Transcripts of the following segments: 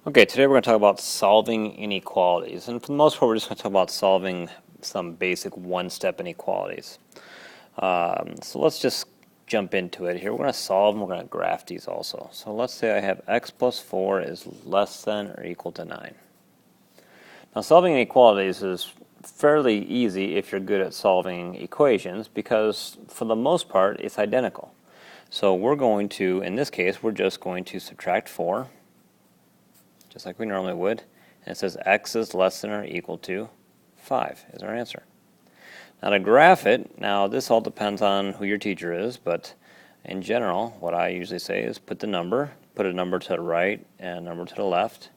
Okay, today we're going to talk about solving inequalities. And for the most part, we're just going to talk about solving some basic one-step inequalities. So let's just jump into it here. We're going to solve and we're going to graph these also. So let's say I have x plus 4 is less than or equal to 9. Now solving inequalities is fairly easy if you're good at solving equations because for the most part it's identical. So we're going to, in this case, we're just going to subtract 4. Just like we normally would, and it says x is less than or equal to 5 is our answer. Now to graph it, now this all depends on who your teacher is, but in general, what I usually say is put a number to the right and a number to the left.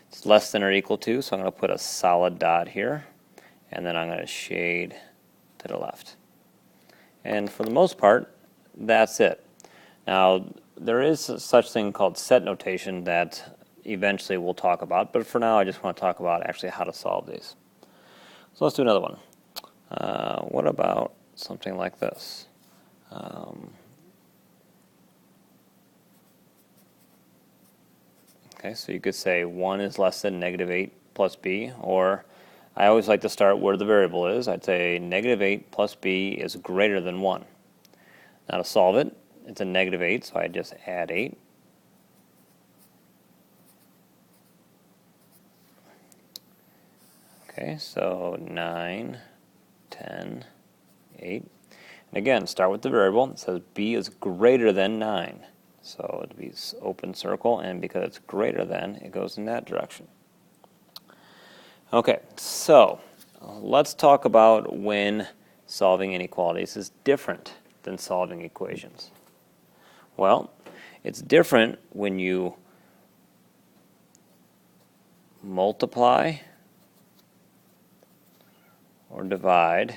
It's less than or equal to, so I'm going to put a solid dot here, and then I'm going to shade to the left. And for the most part, that's it. Now, there is such thing called set notation that eventually we'll talk about, but for now I just want to talk about actually how to solve these. So let's do another one. What about something like this? Okay, so you could say 1 is less than negative 8 plus b, or I always like to start where the variable is. I'd say negative 8 plus b is greater than 1. Now to solve it, it's a negative 8, so I just add 8. Okay, so 9, 10, 8. And again, start with the variable. It says b is greater than 9. So it'd be open circle, and because it's greater than, it goes in that direction. Okay, so let's talk about when solving inequalities is different than solving equations. Well, it's different when you multiply or divide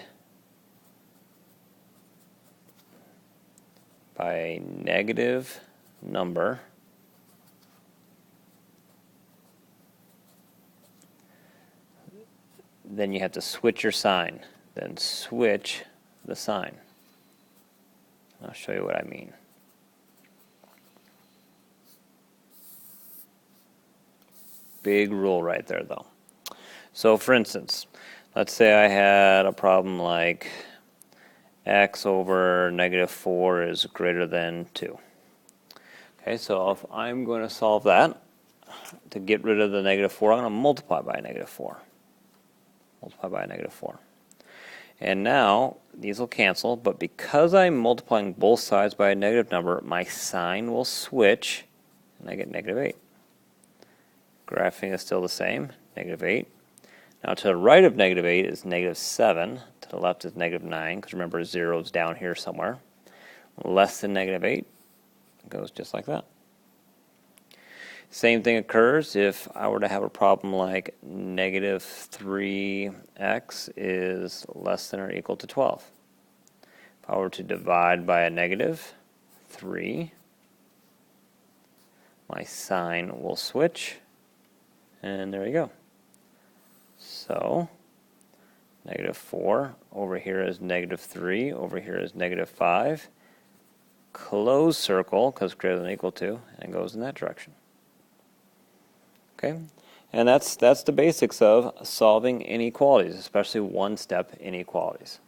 by a negative number then you have to switch your sign. Then switch the sign. I'll show you what I mean. Big rule right there though. So for instance, let's say I had a problem like x over negative 4 is greater than 2. Okay, so if I'm going to solve that, to get rid of the negative 4, I'm going to multiply by a negative 4. Multiply by a negative 4. And now, these will cancel, but because I'm multiplying both sides by a negative number, my sign will switch, and I get negative 8. Graphing is still the same, negative 8. Now to the right of negative 8 is negative 7. To the left is negative 9, because remember 0 is down here somewhere. Less than negative 8. It goes just like that. Same thing occurs if I were to have a problem like negative 3x is less than or equal to 12. If I were to divide by a negative 3, my sign will switch, and there you go. So, negative 4, over here is negative 3, over here is negative 5. Close circle, because greater than or equal to, and it goes in that direction. Okay, and that's the basics of solving inequalities, especially one-step inequalities.